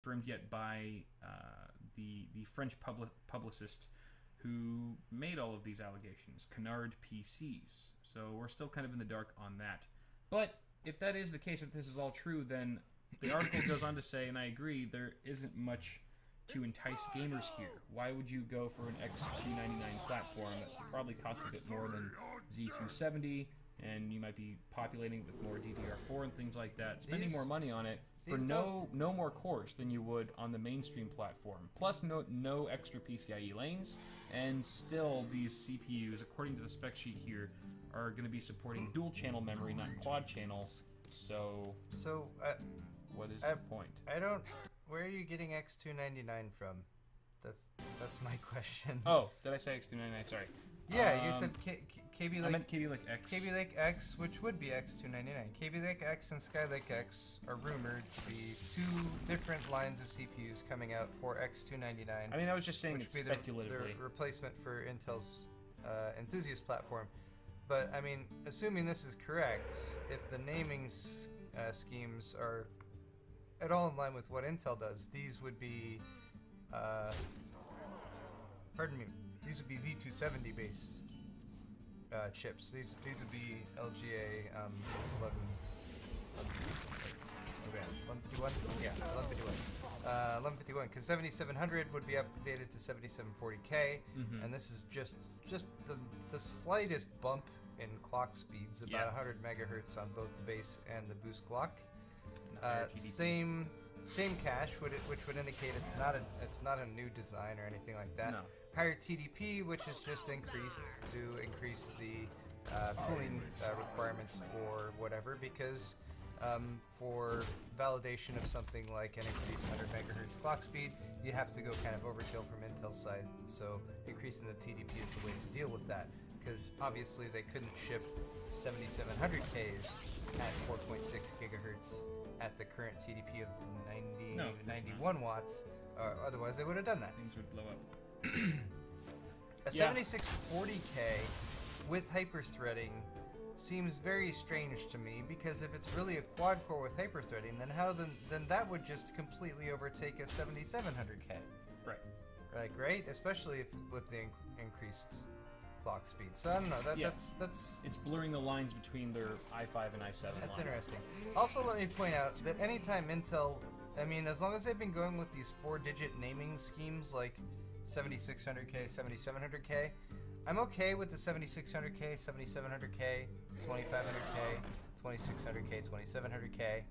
confirmed yet by the French publicist who made all of these allegations, Canard PCs. So we're still kind of in the dark on that. But if that is the case, if this is all true, then the article goes on to say, and I agree, there isn't much to entice gamers here. Why would you go for an X299 platform that probably costs a bit more than Z270, and you might be populating it with more DDR4 and things like that, spending more money on it for no more cores than you would on the mainstream platform. Plus no extra PCIe lanes, and still these CPUs, according to the spec sheet here, are going to be supporting dual channel memory, not quad channel. So what is the point? I don't. Where are you getting X299 from? That's my question. Oh, did I say X299? Sorry. Yeah, you said KB Lake. I meant KB Lake X. KB Lake X, which would be X299. KB Lake X and Skylake X are rumored to be two different lines of CPUs coming out for X299. I mean, I was just saying which it's would be speculatively. the replacement for Intel's Enthusiast platform. But I mean, assuming this is correct, if the naming schemes are at all in line with what Intel does, these would be, pardon me, these would be Z270 based chips. These would be LGA 1151. Yeah, 1151. Because 7700 would be updated to 7740K, and this is just the slightest bump in clock speeds, about 100 megahertz on both the base and the boost clock. Same cache, which would indicate it's not a new design or anything like that. No. Higher TDP, which is just increased to increase the cooling requirements for whatever, because for validation of something like an increased 100 megahertz clock speed, you have to go kind of overkill from Intel's side. So increasing the TDP is the way to deal with that, because obviously they couldn't ship 7700Ks at 4.6 gigahertz at the current TDP of 91 watts, otherwise they would have done that. Things would blow up. A 7640K with hyperthreading seems very strange to me, because if it's really a quad core with hyperthreading, then that would just completely overtake a 7700K. Right. Like, right? Especially with the increased clock speed. So I don't know. That's it's blurring the lines between their i5 and i7. That's line. interesting. Also, let me point out that anytime Intel, I mean, as long as they've been going with these 4-digit naming schemes like 7600K, 7700K, I'm okay with the 7600K, 7700K, 2500K, 2600K, 2700K.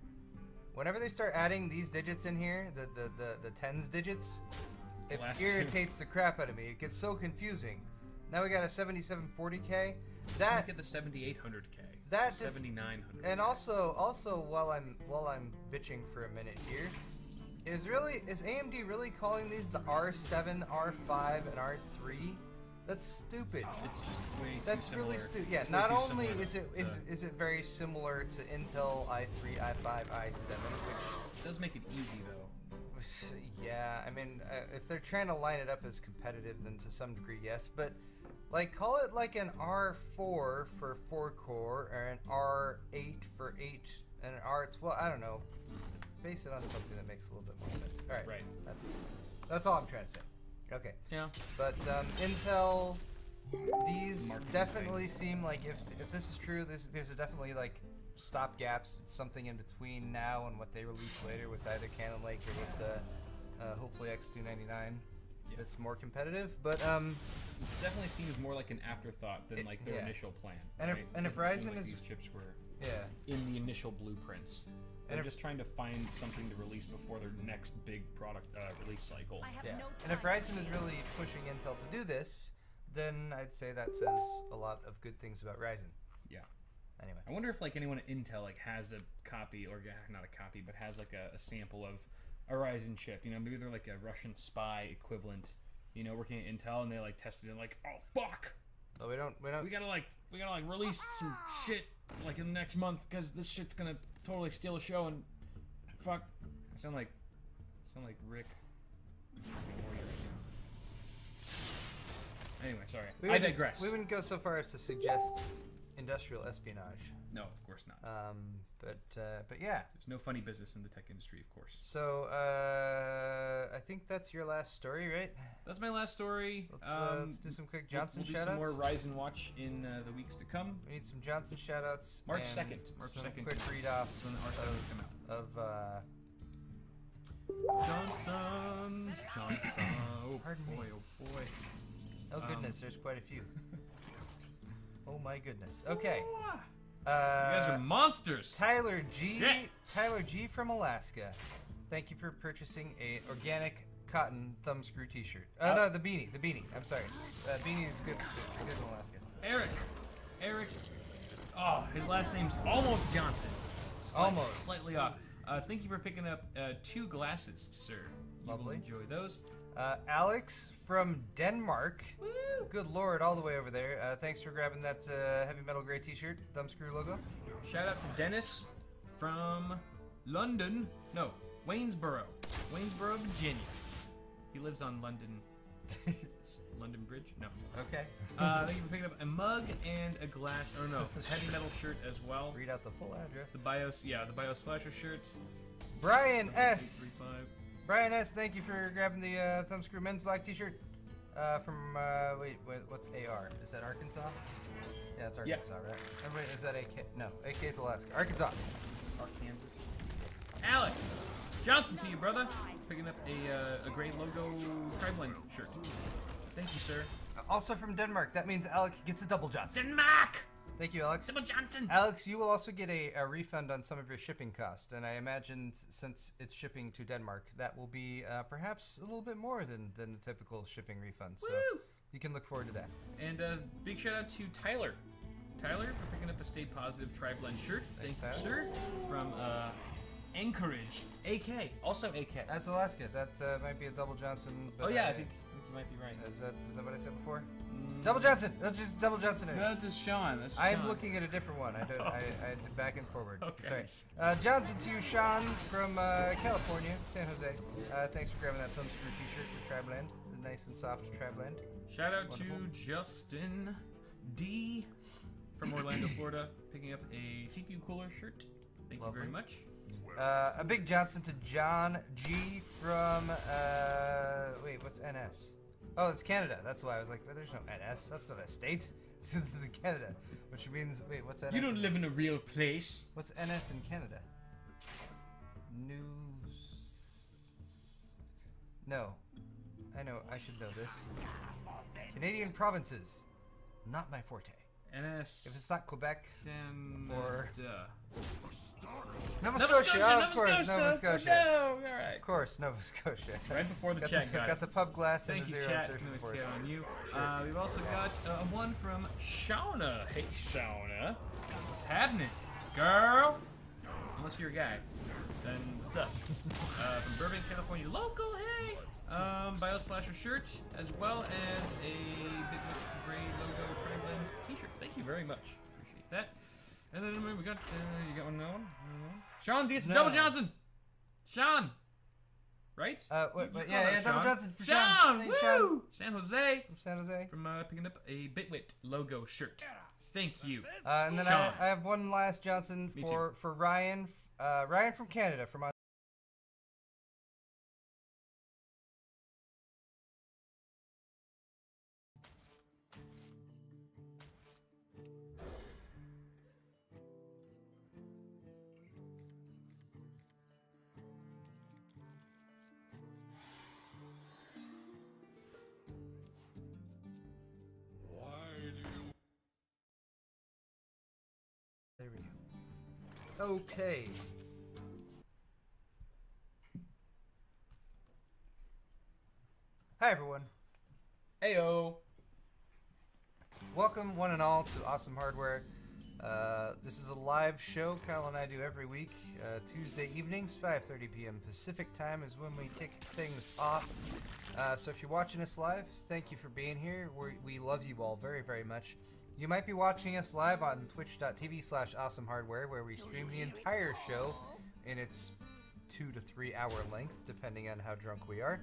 Whenever they start adding these digits in here, the tens digits, it irritates the crap out of me. It gets so confusing. Now we got a 7740K. Look at the 7800K. That 7900. And also while I'm bitching for a minute here, is AMD really calling these the R7, R5, and R3? That's stupid. It's just way too That's similar. really stupid. Yeah, It's not way too only similar is it very similar to Intel i3, i5, i7, It does make it easy though. which yeah, I mean, if they're trying to line it up as competitive, then to some degree yes, but like call it like an R4 for 4-core, or an R8 for 8, and an R12. I don't know. Base it on something that makes a little bit more sense. All right, Right. That's all I'm trying to say. Okay. Yeah. But Intel, these Marketing definitely thing. seem like if this is true, there's definitely like stop gaps. It's something in between now and what they release later with either Cannon Lake or with the hopefully X299. Yeah. That's more competitive, but It definitely seems more like an afterthought than like their initial plan. And if- right? and if Doesn't seem Ryzen like is- these chips were yeah. in the initial blueprints. They're if- just trying to find something to release before their next big product release cycle. Yeah. And if Ryzen is really pushing Intel to do this, then I'd say that says a lot of good things about Ryzen. Yeah. Anyway. I wonder if like anyone at Intel like has a copy, or not a copy, but has like a sample of a Ryzen chip. You know, maybe they're like a Russian spy equivalent. You know, working at Intel, and they like tested it, like, oh fuck, But we don't. we gotta release some shit like in the next month, because this shit's gonna totally steal a show. And fuck, I sound like Rick. Anyway, sorry. I digress. We wouldn't go so far as to suggest industrial espionage. No, of course not. But yeah. There's no funny business in the tech industry, of course. So I think that's your last story, right? That's my last story. So let's do some quick Johnson we'll do shoutouts. some more Rise and Watch in the weeks to come. We need some Johnson shoutouts. March and 2nd. March some 2nd. quick read offs When our titles come out. Of Johnson. Oh Pardon me. boy, oh boy. Oh goodness, there's quite a few. Oh my goodness. Okay. You guys are monsters. Tyler G. Shit. Tyler G. from Alaska. Thank you for purchasing a organic cotton thumbscrew T-shirt. No, the beanie. The beanie. I'm sorry. Beanie is good in Alaska. Eric. Oh, his last name's almost Johnson. Almost. Slightly off. Thank you for picking up 2 glasses, sir. You Lovely. will enjoy those. Alex from Denmark. Woo! Good lord, all the way over there. Thanks for grabbing that heavy metal gray T-shirt, thumbscrew logo. Shout out to Dennis from London. No, Waynesboro, Virginia. He lives on London Bridge. No. Okay. Thank you for picking up a mug and a glass. Oh no, heavy metal shirt as well. Read out the full address. The BIOS Flasher shirt. Brian S. 35. Brian S. Thank you for grabbing the thumbscrew men's black T-shirt. From wait, what's AR? Is that Arkansas? Yeah, it's Arkansas, right? Everybody, is that AK? No, AK is Alaska. Arkansas. Arkansas. Alex Johnson to you, brother. Picking up a gray logo Triblend shirt. Thank you, sir. Also from Denmark. That means Alex gets a double Johnson. Denmark. Thank you, Alex. Double Johnson. Alex, you will also get a refund on some of your shipping costs, and I imagine since it's shipping to Denmark, that will be perhaps a little bit more than the typical shipping refund. So Woo! you can look forward to that. And big shout out to Tyler. Tyler for picking up a Stay Positive Tri-Blend shirt. Thanks, Thank you, Tyler. sir. From Anchorage. AK. Also AK. That's Alaska. That might be a double Johnson. But Oh yeah, I think you might be right. Is that what I said before? Double Johnson. Just double Johnson. No, that's just Sean. That's I'm Sean. looking at a different one. I did back and forward. Okay. Sorry. Johnson to you, Sean from California, San Jose. Thanks for grabbing that thumbscrew T-shirt for Triblend, the nice and soft Triblend. Shout out Wonderful. to Justin D from Orlando, Florida, picking up a CPU cooler shirt. Thank Lovely. you very much. A big Johnson to John G from wait, what's NS? Oh, it's Canada. That's why I was like, well, there's no NS. That's not a state. This is in Canada, which means wait, what's NS? You don't live in a real place. What's NS in Canada? News. No, I know. I should know this. Canadian provinces, not my forte. NS. If it's not Quebec or Canada. Nova Scotia, of course, Scotia. Nova Scotia. No, all right. Of course, Nova Scotia. Right before the got chat the, got got it. the pub glass and Thank the you, zero chat. insertion Nice force. to on you. Sure. We've also got one from Shauna. Hey, Shauna. What's happening, girl? Unless you're a guy, then what's up? From Burbank, California. Local, hey! BIOS Flasher shirt, as well as a Big Witch Gray logo Tri-Blend t-shirt. Thank you very much. Appreciate that. And then we got, you got one now? Sean D. Double Johnson! Sean! Right? Wait, You call yeah, that Double Sean. Johnson for Sean! Hey, Woo! Sean. San Jose! From San Jose. From picking up a Bitwit logo shirt. Thank you. And then Sean. I have one last Johnson Me for Ryan. Ryan from Canada. From There we go. Okay. Hi everyone. Heyo. Welcome one and all to Awesome Hardware. This is a live show Kyle and I do every week. Tuesday evenings, 5:30 p.m. Pacific time is when we kick things off. So if you're watching us live, thank you for being here. We love you all very, very much. You might be watching us live on twitch.tv/awesomehardware, where we stream the entire show in its 2 to 3 hour length, depending on how drunk we are.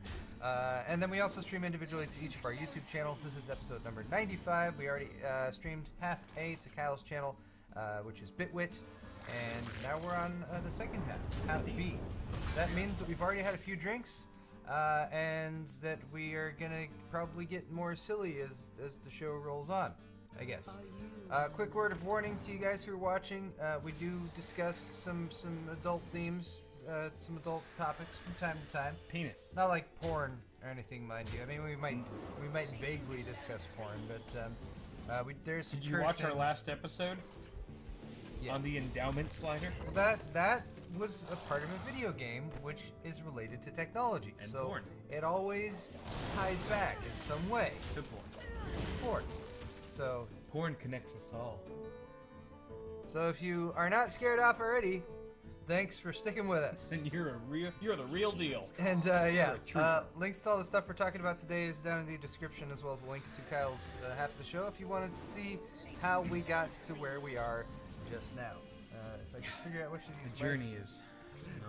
And then we also stream individually to each of our YouTube channels. This is episode number 95. We already streamed half A to Kyle's channel, which is Bitwit. And now we're on the second half B. That means that we've already had a few drinks, and that we are gonna probably get more silly as the show rolls on, I guess. Quick word of warning to you guys who are watching: we do discuss some adult themes, some adult topics from time to time. Penis. Not like porn or anything, mind you. I mean, we might vaguely discuss porn, but there's some. Did you watch our last episode? Yeah. On the endowment slider? That was a part of a video game which is related to technology. And so porn. It always ties back in some way. To porn. Porn. So porn connects us all. So if you are not scared off already, thanks for sticking with us. Then you're the real deal. And links to all the stuff we're talking about today is down in the description, as well as a link to Kyle's half of the show if you wanted to see how we got to where we are just now. If I can figure out which of these journey is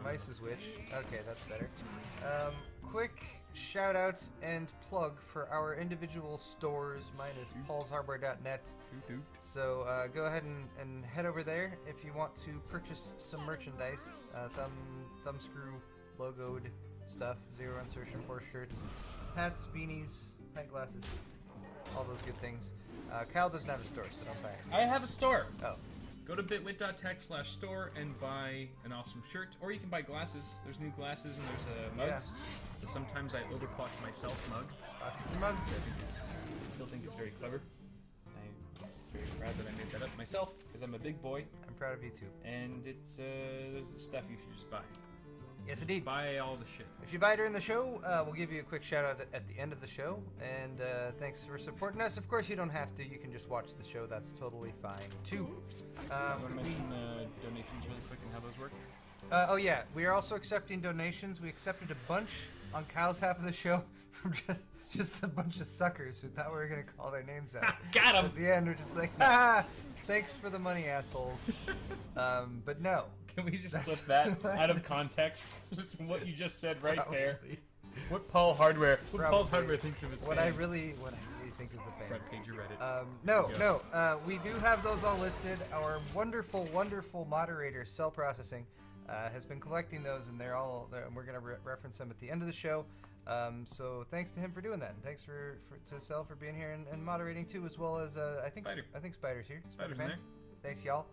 mice is which. Okay, that's better. Quick shout out and plug for our individual stores. Mine is paulshardware.net. So go ahead and head over there if you want to purchase some merchandise. Thumbscrew logoed stuff, zero insertion, 4 shirts, hats, beanies, pint glasses, all those good things. Kyle doesn't have a store, so don't buy it. I have a store. Oh. Go to bitwit.tech/store and buy an awesome shirt, or you can buy glasses. There's new glasses and there's mugs. Yeah. So sometimes I overclock myself mug. Glasses and mugs. I still think it's very clever. I'm very proud that I made that up myself because I'm a big boy. I'm proud of you too. And it's there's the stuff you should just buy. Yes, indeed. Buy all the shit. If you buy during the show, we'll give you a quick shout out at the end of the show. And thanks for supporting us. Of course, you don't have to. You can just watch the show. That's totally fine, too. Want to mention donations really quick and how those work? Oh, yeah. We are also accepting donations. We accepted a bunch on Kyle's half of the show from just a bunch of suckers who thought we were going to call their names out. Got him! At the end, we're just like, thanks for the money, assholes. But no. Can we just clip that out of context? Just what you just said right there. What Paul's Hardware thinks of his fans. What I really think of the fans. Front page of Reddit. We do have those all listed. Our wonderful, wonderful moderator, Cell Processing, has been collecting those, and we're going to reference them at the end of the show. So thanks to him for doing that, and thanks to Cell for being here and moderating too, as well as I think Spider's here. Spider's in there. Thanks, y'all.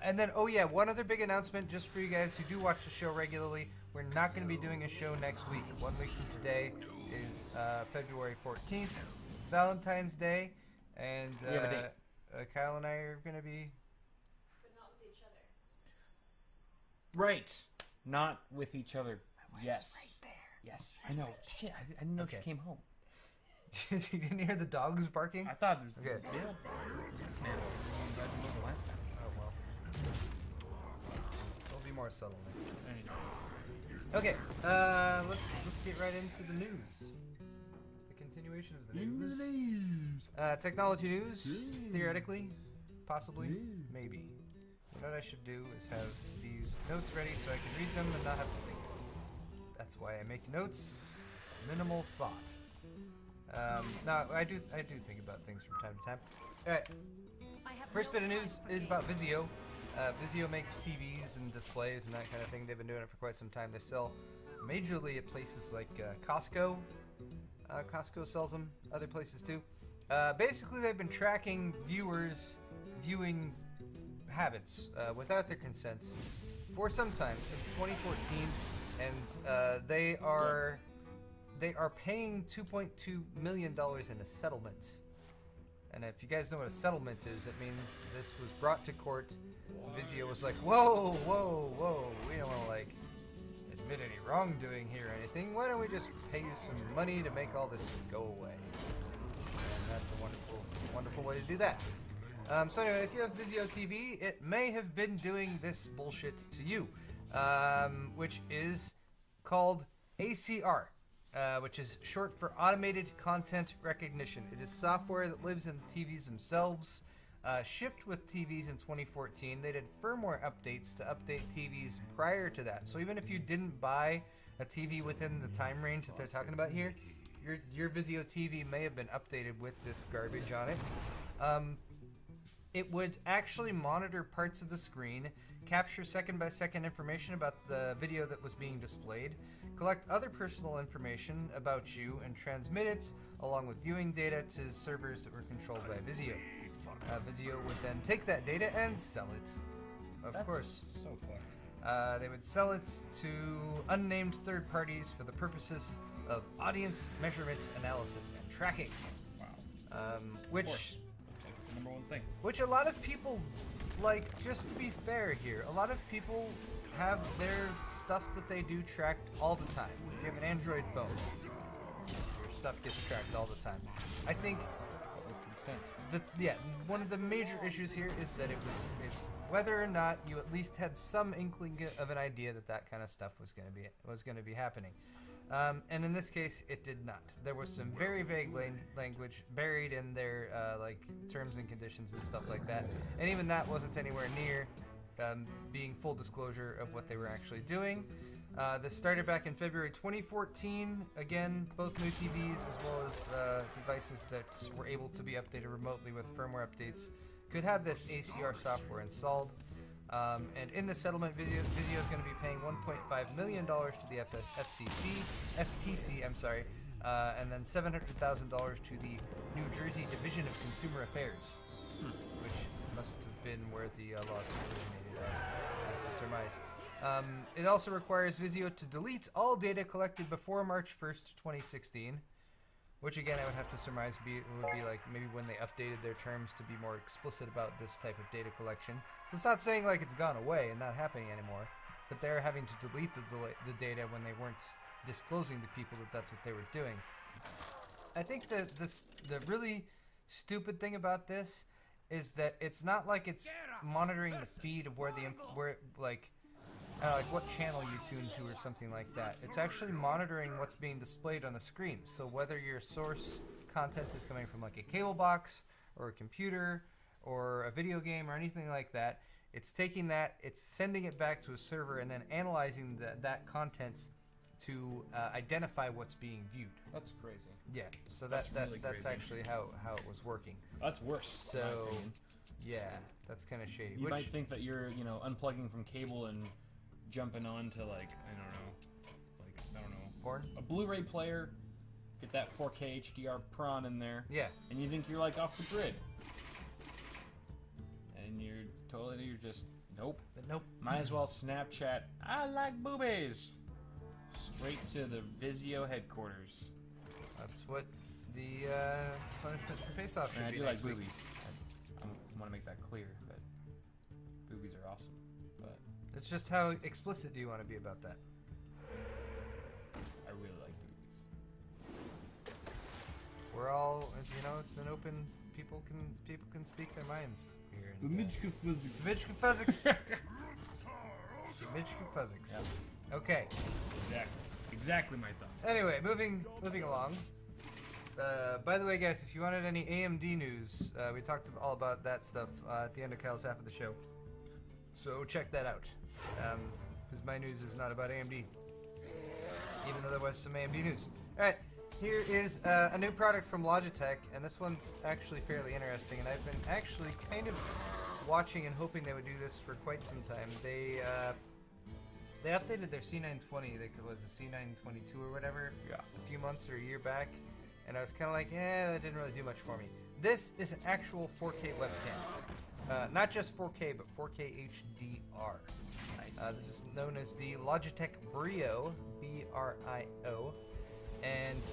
And then, one other big announcement just for you guys who do watch the show regularly. We're not going to be doing a show next week. 1 week from today is February 14th. It's Valentine's Day, and we have a date. Kyle and I are going to be... But not with each other. Right. Not with each other. Yes. Right there. Yes. I know. Shit, I didn't know she came home. You didn't hear the dogs barking? I thought there was okay. the bill. Man, the last time. Oh, well. It'll be more subtle next time. Anyway. Okay, let's get right into the news. The continuation of the news. Technology news, theoretically, possibly, maybe. What I should do is have these notes ready so I can read them and not have to think. That's why I make notes. Minimal thought. No, I do think about things from time to time. Alright. First bit of news is about Vizio. Vizio makes TVs and displays and that kind of thing. They've been doing it for quite some time. They sell majorly at places like Costco. Costco sells them. Other places too. Basically, they've been tracking viewers' viewing habits without their consent for some time, since 2014, and they are paying $2.2 million in a settlement. And if you guys know what a settlement is, it means this was brought to court. Vizio was like, whoa, whoa, whoa, we don't want to admit any wrongdoing here or anything. Why don't we just pay you some money to make all this go away? And that's a wonderful, wonderful way to do that. So anyway, if you have Vizio TV, it may have been doing this bullshit to you, which is called ACR. Which is short for Automated Content Recognition. It is software that lives in the TVs themselves. shipped with TVs in 2014. They did firmware updates to update TVs prior to that. So even if you didn't buy a TV within the time range that they're talking about here, your Vizio TV may have been updated with this garbage on it. It would actually monitor parts of the screen, capture second-by-second information about the video that was being displayed, collect other personal information about you, and transmit it, along with viewing data, to servers that were controlled by Vizio. Vizio would then take that data and sell it. That's course. So fucked. They would sell it to unnamed third parties for the purposes of audience measurement, analysis, and tracking. Wow. Which... That's like the number one thing. Which a lot of people, like, just to be fair here, a lot of people have their stuff that they do tracked all the time. If you have an Android phone, your stuff gets tracked all the time. I think With consent. one of the major issues here is that whether or not you at least had some inkling of an idea that kind of stuff was going to be happening. And in this case, it did not. There was some very vague language buried in their like terms and conditions and stuff like that, and even that wasn't anywhere near being full disclosure of what they were actually doing. This started back in February 2014. Again, both new TVs as well as devices that were able to be updated remotely with firmware updates could have this ACR software installed. And in the settlement, Vizio is going to be paying $1.5 million to the FTC, and then $700,000 to the New Jersey Division of Consumer Affairs, which must have been where the lawsuit originated, I surmise. It also requires Vizio to delete all data collected before March 1st, 2016, which again I would have to surmise would be like maybe when they updated their terms to be more explicit about this type of data collection. So it's not saying like it's gone away and not happening anymore, but they're having to delete the data when they weren't disclosing to people that that's what they were doing. I think the really stupid thing about this is that it's not like it's monitoring the feed of like what channel you tune to or something like that. It's actually monitoring what's being displayed on the screen. So whether your source content is coming from like a cable box or a computer or a video game or anything like that, it's taking that, it's sending it back to a server and then analyzing that content to identify what's being viewed. That's crazy. Yeah, so That's that's really crazy. actually how it was working. That's worse. in my So, opinion. yeah, that's kind of shady. You might think that you're, unplugging from cable and jumping on to like I don't know, porn? a Blu-ray player, get that 4K HDR prawn in there, Yeah. and you think you're like off the grid, and you're just nope. But nope. Might as well Snapchat. I like boobies. Straight to the Vizio headquarters. That's what the punishment for face-off should And I be do like next week. boobies. I want to make that clear that boobies are awesome. But It's just how explicit do you want to be about that? I really like boobies. We're all, it's an open. People can speak their minds here. Midgeka Fuzzics. Midgeka Fuzzics. Yeah. Okay. Exactly my thoughts. Anyway, moving along. By the way, guys, if you wanted any AMD news, we talked all about that stuff at the end of Kyle's half of the show. So check that out. Because my news is not about AMD. Even though there was some AMD news. Alright, here is a new product from Logitech, and this one's actually fairly interesting, and I've been actually kind of watching and hoping they would do this for quite some time. They updated their C920, it was a C922 or whatever, a few months or a year back, and I was kind of like, that didn't really do much for me. This is an actual 4K webcam. Not just 4K, but 4K HDR. Nice. This is known as the Logitech Brio, B-R-I-O, and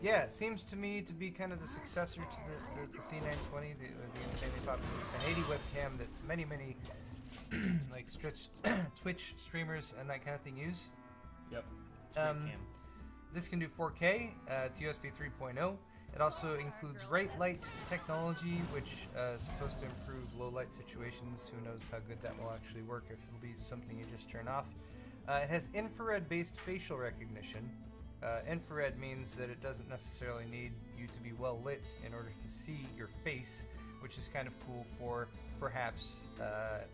it seems to me to be kind of the successor to the C920, the insanely popular 1080 webcam that many like Twitch streamers and that kind of thing use. Yep. It's a great cam. This can do 4K. It's USB 3.0. It also includes right light technology, which is supposed to improve low light situations. Who knows how good that will actually work, if it'll be something you just turn off. It has infrared-based facial recognition. Infrared means that it doesn't necessarily need you to be well lit in order to see your face, which is kind of cool for perhaps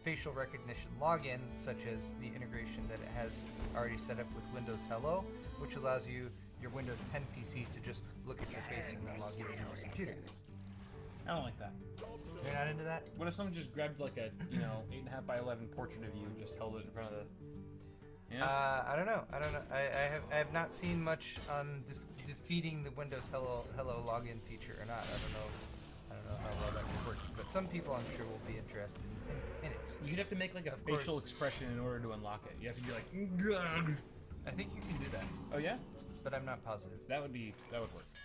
facial recognition login, such as the integration that it has already set up with Windows Hello, which allows your Windows 10 PC to just look at your face and then log you into your computer. I don't like that. You're not into that? What if someone just grabbed like a 8.5 by 11 portrait of you and just held it in front of the? Yeah. I don't know. I have not seen much on defeating the Windows Hello login feature or not. I don't know how well that would work. But some people, I'm sure, will be interested in it. You should have to make like a Of facial course. expression in order to unlock it. You have to be like, "Gah." I think you can do that, Oh yeah, but I'm not positive. that would work.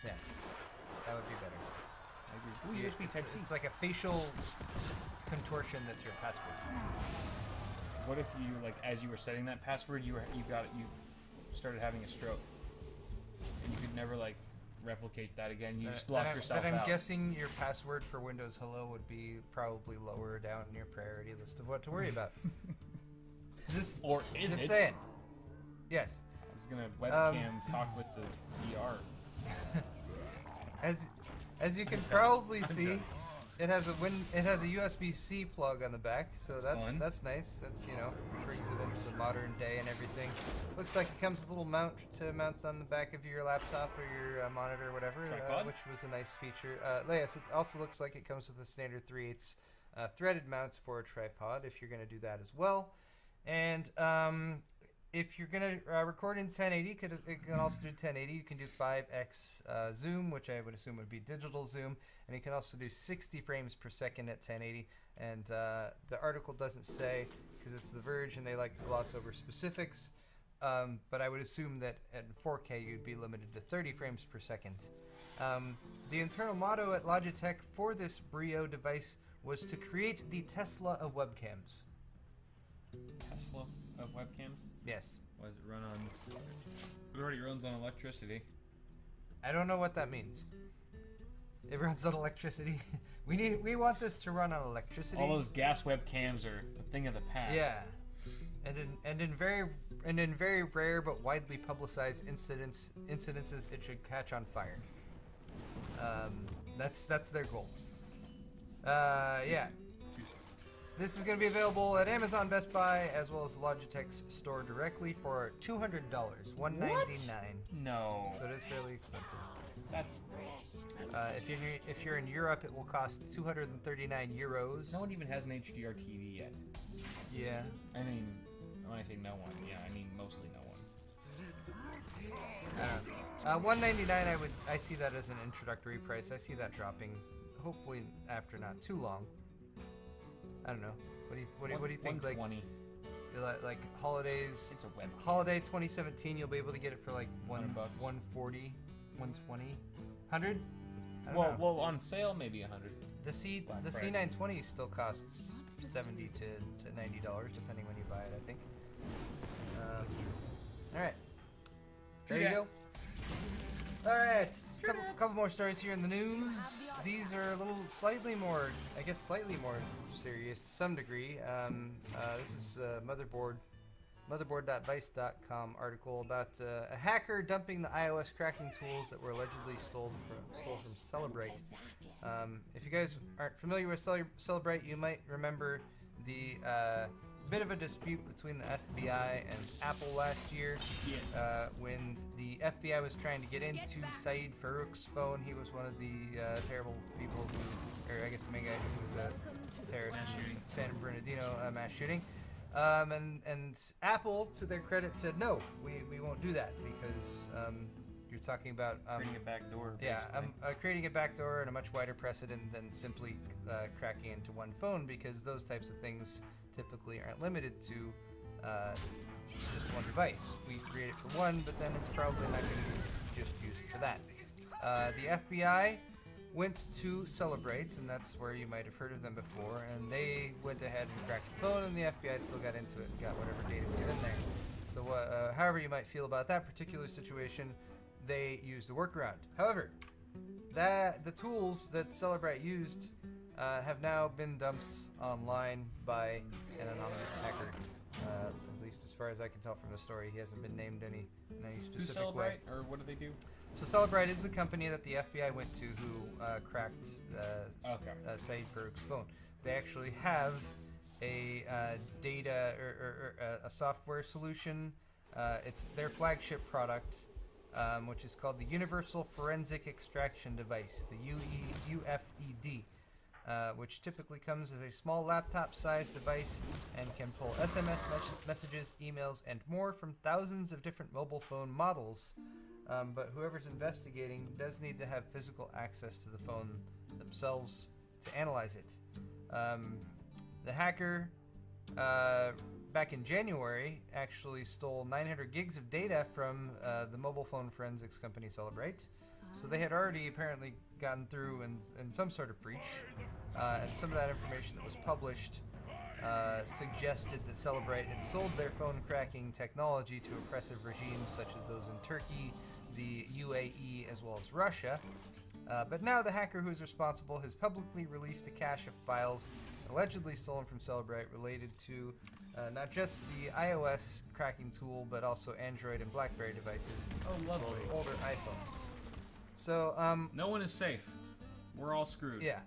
Yeah, that would be better. I agree. Ooh, USB Type C. It's like a facial contortion that's your password. What if you as you were setting that password, you started having a stroke, and you could never replicate that again. You just locked yourself I'm out. guessing your password for Windows Hello would be probably lower down in your priority list of what to worry about. Or is just it? saying. Yes. I was gonna webcam talk with the VR. As you can I'm done. probably I'm see, done. it has a USB-C plug on the back, so that's fun. nice. That's brings it into the modern day and everything. Looks like it comes with a little mount to mount on the back of your laptop or your monitor or whatever, Tripod? which was a nice feature. Yes, it also looks like it comes with a standard 3/8 threaded mount for a tripod if you're going to do that as well. And if you're going to record in 1080, it can also do 1080. You can do 5x zoom, which I would assume would be digital zoom. And you can also do 60 frames per second at 1080. And the article doesn't say, because it's The Verge and they like to gloss over specifics. But I would assume that at 4K you'd be limited to 30 frames per second. The internal motto at Logitech for this Brio device was to create the Tesla of webcams. Tesla of webcams. Yes. Why does it run on? It already runs on electricity. I don't know what that means. It runs on electricity. We want this to run on electricity. All those gas webcams are a thing of the past. Yeah. And in very rare but widely publicized incidences, it should catch on fire. That's their goal. Yeah. This is going to be available at Amazon, Best Buy, as well as Logitech's store directly for $200, $199. No. So it is fairly expensive. That's. If you're in Europe, it will cost 239 euros. No one even has an HDR TV yet. Yeah. I mean, when I say no one, yeah, I mean mostly no one. $199. I see that as an introductory price. I see that dropping, hopefully after not too long. I don't know. What do you think? Like holidays. It's a web. Holiday 2017. You'll be able to get it for like $140, 120, 100. Well, on sale maybe 100. The Black C920 still costs $70 to $90 depending when you buy it. I think. That's true. All right. True There you that. go. All right. Couple more stories here in the news. These are a little slightly more serious to some degree. This is motherboard.vice.com article about a hacker dumping the iOS cracking tools that were allegedly stole from Celebrate. If you guys aren't familiar with Celebrate, you might remember the bit of a dispute between the FBI and Apple last year. Yes. When the FBI was trying to get into Saeed Farouk's phone. He was one of the terrible people who, or I guess the main guy who was a terrorist in the San Bernardino mass shooting. And Apple, to their credit, said no, we won't do that because you're talking about Creating a backdoor. yeah, creating a backdoor and a much wider precedent than simply cracking into one phone, because those types of things typically aren't limited to just one device. We create it for one, but then it's probably not going to be just used for that. The FBI went to Celebrate, and that's where you might have heard of them before, and they went ahead and cracked the phone, and the FBI still got into it and got whatever data was in there. So however you might feel about that particular situation, they used a workaround. However, the tools that Celebrate used have now been dumped online by an anonymous hacker, at least as far as I can tell from the story. He hasn't been named in any Who specific Celebrate, way. or what do they do? So Celebrite is the company that the FBI went to who cracked Saeed Farouk's phone. They actually have a data or a software solution. It's their flagship product, which is called the Universal Forensic Extraction Device, the UFED, which typically comes as a small laptop-sized device and can pull SMS messages, emails, and more from thousands of different mobile phone models. But whoever's investigating does need to have physical access to the phone themselves to analyze it. The hacker, back in January, actually stole 900 gigs of data from the mobile phone forensics company Celebrate. So they had already apparently gotten through in some sort of breach. And some of that information that was published suggested that Celebrate had sold their phone cracking technology to oppressive regimes such as those in Turkey, the UAE, as well as Russia. But now the hacker who is responsible has publicly released a cache of files allegedly stolen from Celebrate related to not just the iOS cracking tool, but also Android and BlackBerry devices, Oh, lovely. as well as older iPhones. So, No one is safe. We're all screwed. yeah.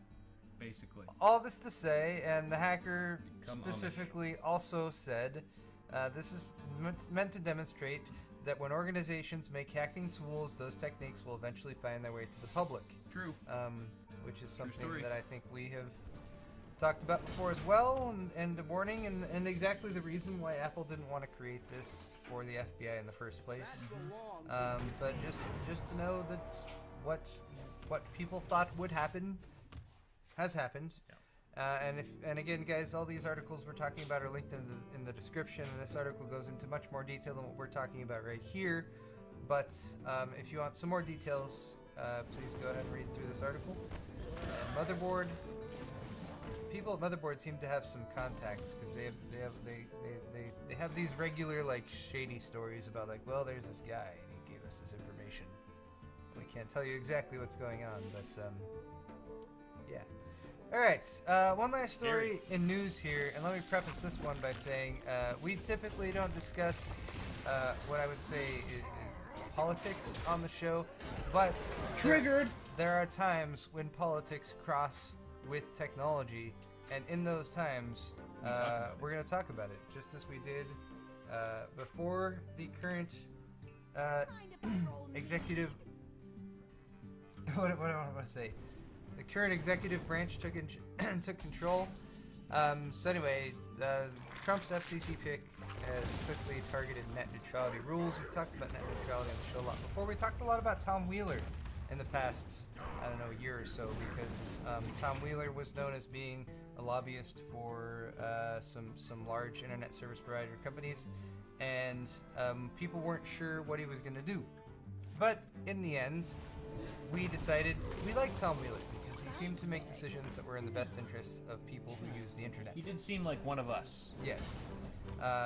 Basically. All this to say, and the hacker Become specifically also said, this is meant to demonstrate that when organizations make hacking tools, those techniques will eventually find their way to the public. True. Which is something story. that I think we have talked about before as well, and the warning, and exactly the reason why Apple didn't want to create this for the FBI in the first place. But just to know that what people thought would happen has happened. Yeah. And again, guys, all these articles we're talking about are linked in the description, and this article goes into much more detail than what we're talking about right here. But if you want some more details, please go ahead and read through this article. Motherboard. People at Motherboard seem to have some contacts because they have these regular like shady stories about like, well, there's this guy and he gave us this information. We can't tell you exactly what's going on, but yeah. All right, one last story in news here, and let me preface this one by saying we typically don't discuss what I would say is politics on the show, but Triggered. There are times when politics cross with technology, and in those times, we're going to talk about it, just as we did before the current executive. What do I want to say? The current executive branch took control. So anyway, Trump's FCC pick has quickly targeted net neutrality rules. We've talked about net neutrality on the show a lot before. We talked a lot about Tom Wheeler in the past, I don't know, year or so, because Tom Wheeler was known as being a lobbyist for some large internet service provider companies, and people weren't sure what he was going to do. But in the end, we decided we liked Tom Wheeler because he seemed to make decisions that were in the best interests of people who use the internet. He did seem like one of us. Yes.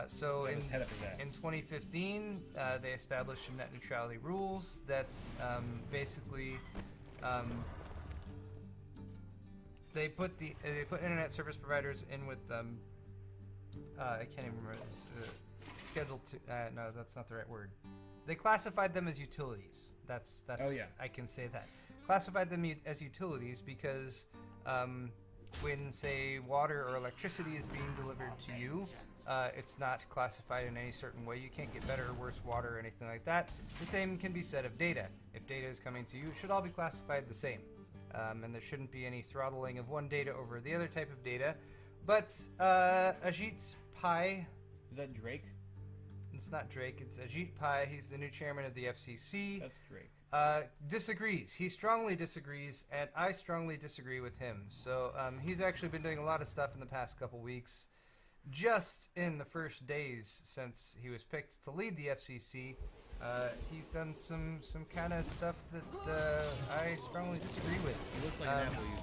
So Got his head up his ass. in 2015, they established some net neutrality rules that basically they put internet service providers in with I can't even remember this. Scheduled to no, that's not the right word. They classified them as utilities. That's Oh, yeah. I can say that. Classified them as utilities because when, say, water or electricity is being delivered to you, it's not classified in any certain way. You can't get better or worse water or anything like that. The same can be said of data. If data is coming to you, it should all be classified the same. And there shouldn't be any throttling of one data over the other type of data. But Ajit Pai... Is that Drake? It's not Drake, it's Ajit Pai. He's the new chairman of the FCC. That's Drake. Disagrees. He strongly disagrees, and I strongly disagree with him. So he's actually been doing a lot of stuff in the past couple weeks. Just in the first days since he was picked to lead the FCC, he's done some kind of stuff that I strongly disagree with. He looks like an Apple user.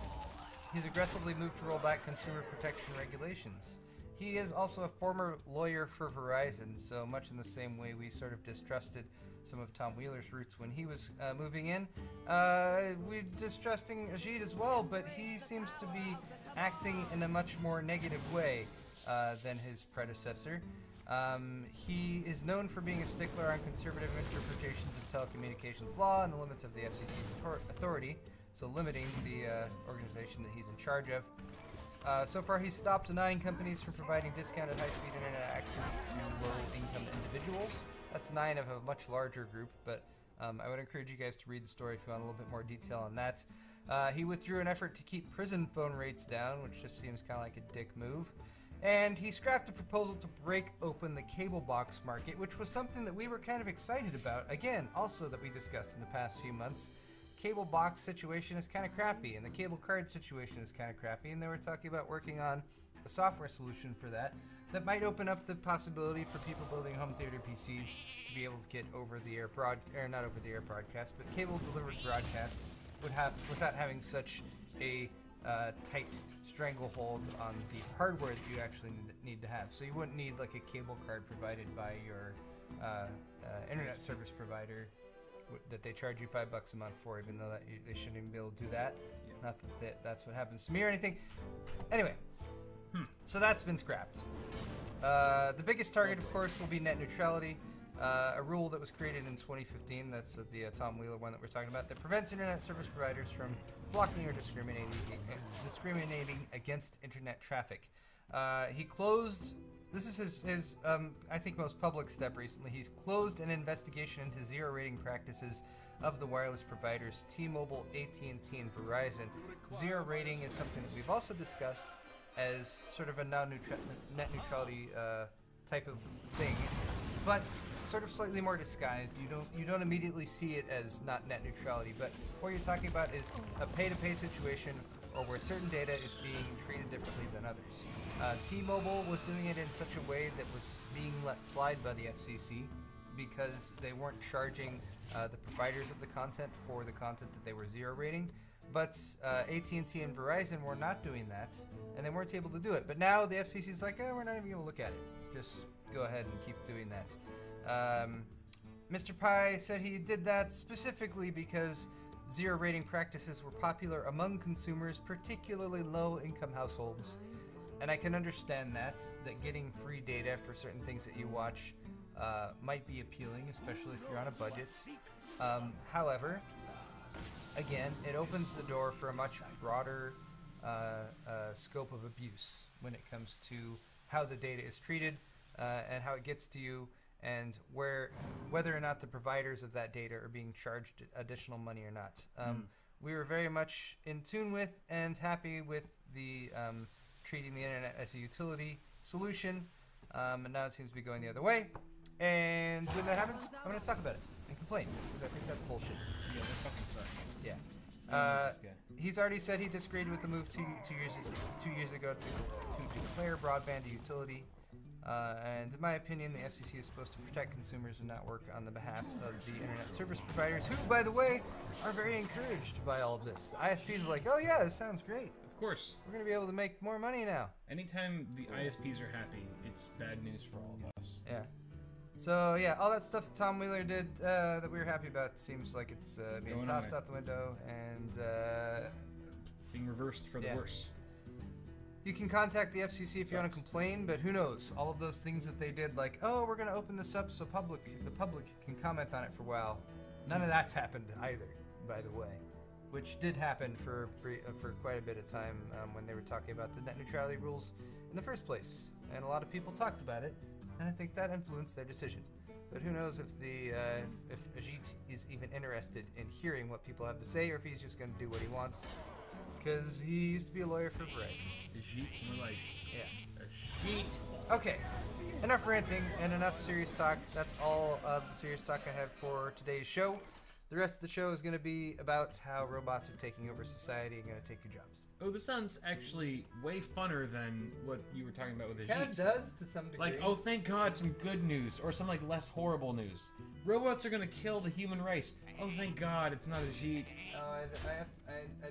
He's aggressively moved to roll back consumer protection regulations. He is also a former lawyer for Verizon, so much in the same way we sort of distrusted some of Tom Wheeler's roots when he was moving in. We're distrusting Ajit as well, but he seems to be acting in a much more negative way than his predecessor. He is known for being a stickler on conservative interpretations of telecommunications law and the limits of the FCC's authority, so limiting the organization that he's in charge of. So far, he's stopped 9 companies from providing discounted high-speed internet access to low-income individuals. That's 9 of a much larger group, but I would encourage you guys to read the story if you want a little bit more detail on that. He withdrew an effort to keep prison phone rates down, which just seems kind of like a dick move. And he scrapped a proposal to break open the cable box market, which was something that we were kind of excited about. Again, also that we discussed in the past few months. Cable box situation is kind of crappy, and the cable card situation is kind of crappy, and they were talking about working on a software solution for that might open up the possibility for people building home theater PCs to be able to get over-the-air not over-the-air broadcasts, but cable-delivered broadcasts without having such a tight stranglehold on the hardware that you actually need to have. So you wouldn't need like a cable card provided by your internet service provider that they charge you $5 a month for, even though they shouldn't even be able to do that. Yeah. Not that that's what happens to me or anything. Anyway, so that's been scrapped. The biggest target, of course, will be net neutrality, a rule that was created in 2015. That's the Tom Wheeler one that we're talking about, that prevents internet service providers from blocking or discriminating against internet traffic. He closed. This is his I think, most public step recently. He's closed an investigation into zero rating practices of the wireless providers T-Mobile, AT&T, and Verizon. Zero rating is something that we've also discussed as sort of a net neutrality type of thing, but sort of slightly more disguised. You don't immediately see it as not net neutrality, but what you're talking about is a pay-to-pay situation, or where certain data is being treated differently than others. T-Mobile was doing it in such a way that was being let slide by the FCC because they weren't charging the providers of the content for the content that they were zero rating. But AT&T and Verizon were not doing that, and they weren't able to do it. But now the FCC is like, oh, we're not even going to look at it. Just go ahead and keep doing that. Mr. Pai said he did that specifically because zero rating practices were popular among consumers, particularly low-income households. And I can understand that getting free data for certain things that you watch might be appealing, especially if you're on a budget. However, again, it opens the door for a much broader scope of abuse when it comes to how the data is treated and how it gets to you, and whether or not the providers of that data are being charged additional money or not. We were very much in tune with and happy with the treating the internet as a utility solution, and now it seems to be going the other way. And when that happens, I'm going to talk about it and complain, because I think that's bullshit. Yeah, that fucking sucks. Yeah. He's already said he disagreed with the move two years ago to declare broadband a utility. And in my opinion, the FCC is supposed to protect consumers and not work on the behalf of the internet service providers, who, by the way, are very encouraged by all of this. The ISP is like, oh yeah, this sounds great. Of course. We're going to be able to make more money now. Anytime the ISPs are happy, it's bad news for all of us. Yeah. So yeah, all that stuff that Tom Wheeler did that we were happy about seems like it's being tossed out the window and being reversed for the worse. You can contact the FCC if you want to complain, but who knows? All of those things that they did, like, oh, we're going to open this up so the public can comment on it for a while. None of that's happened either, by the way, which did happen for quite a bit of time when they were talking about the net neutrality rules in the first place, and a lot of people talked about it. And I think that influenced their decision. But who knows if if Ajit is even interested in hearing what people have to say, or if he's just going to do what he wants. Because he used to be a lawyer for Verizon. Ajit, more like... Yeah. Ajit. Okay. Enough ranting and enough serious talk. That's all of the serious talk I have for today's show. The rest of the show is going to be about how robots are taking over society and going to take your jobs. Oh, this sounds actually way funner than what you were talking about with Ajit. Kind of does, to some degree. Like, oh, thank God, some good news, or some, like, less horrible news. Robots are gonna kill the human race. Oh, thank God, it's not Ajit. I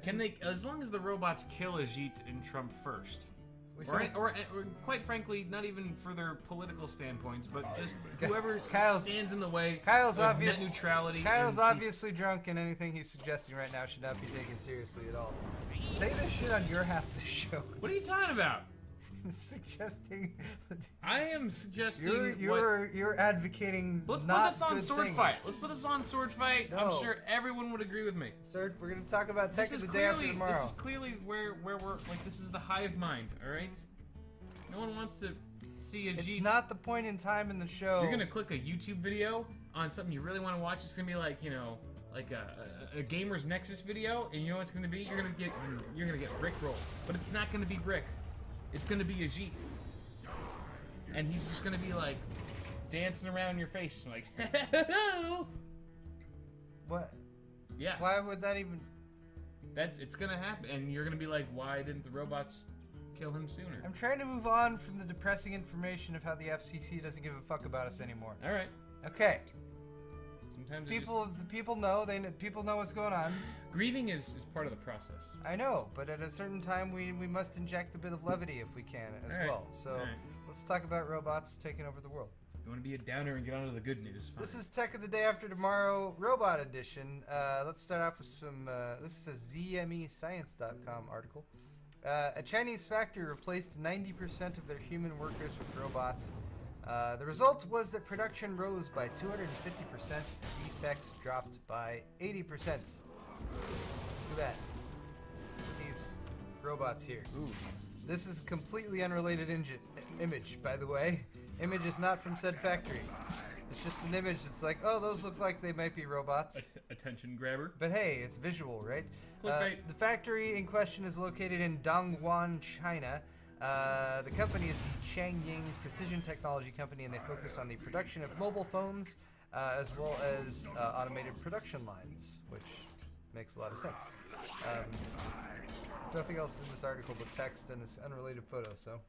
Can they, as long as the robots kill Ajit and Trump first, or quite frankly, not even for their political standpoints, but just whoever stands in the way of net neutrality. Kyle's obviously drunk, and anything he's suggesting right now should not be taken seriously at all. Say this shit on your half of the show. What are you talking about? suggesting. I am suggesting You're advocating. Let's not put this on good sword things. fight. Let's put this on sword fight. I'm No. sure everyone would agree with me. Sir, we're gonna talk about tech This of is the day after clearly tomorrow. this is clearly where we're like this is the hive mind. All right. No one wants to see a It's G. not the point in time in the show. You're gonna click a YouTube video on something you really want to watch. It's gonna be like like a Gamers Nexus video, and you know what it's gonna be? You're gonna get Rick rolled, but it's not gonna be Rick. It's gonna be a Jeep, and he's just gonna be like dancing around your face, like What? yeah. Why would that even? It's gonna happen, and you're gonna be like, why didn't the robots kill him sooner? I'm trying to move on from the depressing information of how the FCC doesn't give a fuck about us anymore. All right. Okay. Sometimes The people know. People know what's going on. grieving is part of the process. I know, but at a certain time we must inject a bit of levity if we can as All right. well. So All right. let's talk about robots taking over the world. If you want to be a downer and get on to the good news, fine. This is Tech of the Day After Tomorrow Robot Edition. Let's start off with some. This is a ZMEScience.com article. A Chinese factory replaced 90% of their human workers with robots. The result was that production rose by 250%, defects dropped by 80%. Look at that. These robots here. Ooh. This is completely unrelated image, by the way. Image is not from said factory. It's just an image that's like, oh, those look like they might be robots. Attention grabber. But hey, it's visual, right? Clickbait. The factory in question is located in Dongguan, China. The company is the Changying Precision Technology Company, and they focus on the production of mobile phones as well as automated production lines, which makes a lot of sense. Nothing else in this article but text and this unrelated photo, so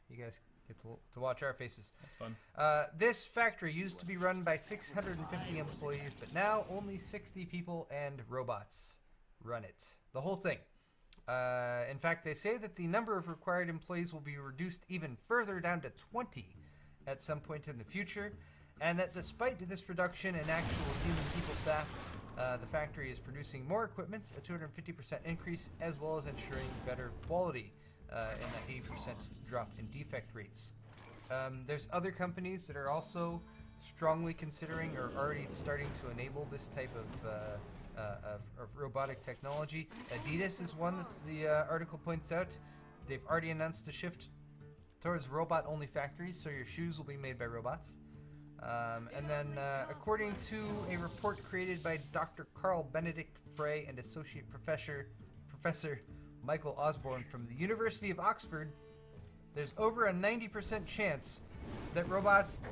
you guys get to watch our faces. That's fun. This factory used to be run by 650 employees, but now only 60 people and robots run it. The whole thing. In fact, they say that the number of required employees will be reduced even further down to 20 at some point in the future, and that despite this reduction in actual human people staff, the factory is producing more equipment, a 250% increase, as well as ensuring better quality in that 80% drop in defect rates. There's other companies that are also strongly considering or already starting to enable this type of robotic technology. Adidas is one that the article points out. They've already announced a shift towards robot-only factories, so your shoes will be made by robots. And then, according to a report created by Dr. Carl Benedict Frey and Associate Professor Michael Osborne from the University of Oxford, there's over a 90% chance that robots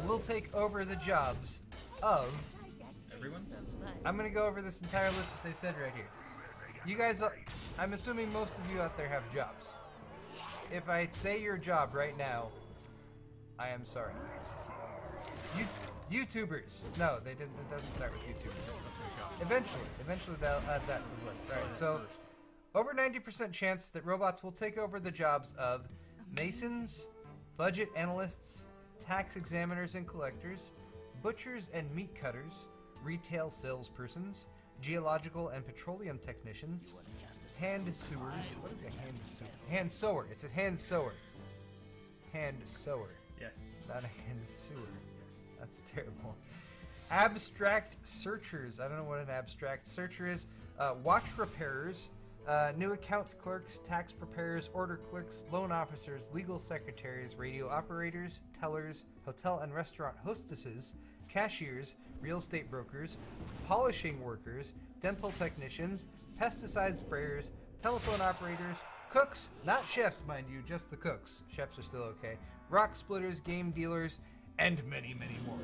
will take over the jobs of... Everyone? I'm going to go over this entire list that they said right here. You guys, I'm assuming most of you out there have jobs. If I say your job right now, I am sorry. YouTubers. No, they didn't. It doesn't start with YouTubers. Eventually they'll add that to the list. All right, so over 90% chance that robots will take over the jobs of masons, budget analysts, tax examiners and collectors, butchers and meat cutters, retail salespersons, geological and petroleum technicians, hand sewers. What is a hand sewer? Hand sewer. It's a hand sewer. Hand sewer. Yes. Not a hand sewer. That's terrible. Abstract searchers. I don't know what an abstract searcher is. Watch repairers, new account clerks, tax preparers, order clerks, loan officers, legal secretaries, radio operators, tellers, hotel and restaurant hostesses, cashiers, real estate brokers, polishing workers, dental technicians, pesticide sprayers, telephone operators, cooks, not chefs, mind you, just the cooks. Chefs are still okay. Rock splitters, game dealers, and many, many more.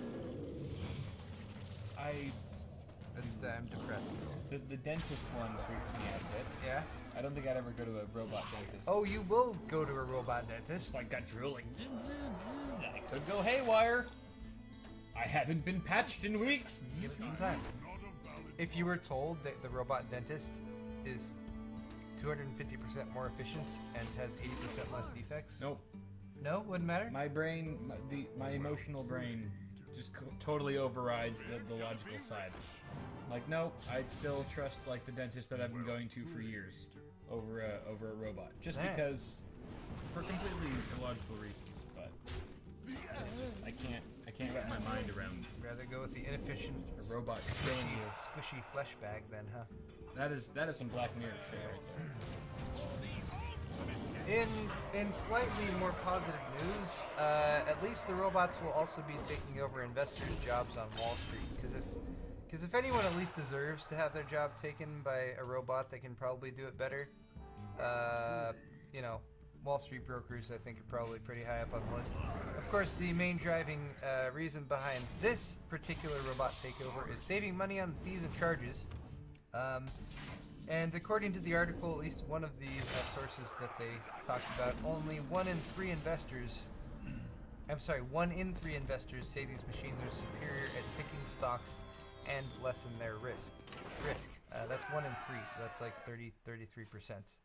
I'm depressed. The dentist one freaks me out a bit. Yeah? I don't think I'd ever go to a robot dentist. Oh, you will go to a robot dentist. Like got drilling. I could go haywire. I haven't been patched in weeks. Give it some time. If you were told that the robot dentist is 250% more efficient and has 80% less defects. Nope. No? Wouldn't matter? My brain, my emotional brain just totally overrides the logical side. Like, nope, I'd still trust like the dentist that I've been going to for years over a robot. Just Yeah. because for completely illogical reasons. But it's just I can't wrap my mind around Rather go with the inefficient a robot killing you. squishy flesh bag then, huh? That is some Black Mirror shit right there. In slightly more positive news, at least the robots will also be taking over investors' jobs on Wall Street. Because if anyone at least deserves to have their job taken by a robot that can probably do it better, you know, Wall Street brokers, I think, are probably pretty high up on the list. Of course, the main driving reason behind this particular robot takeover is saving money on fees and charges. And according to the article, at least one of the sources that they talked about, only 1 in 3 investors say these machines are superior at picking stocks and lessen their risk. That's 1 in 3, so that's like 33%.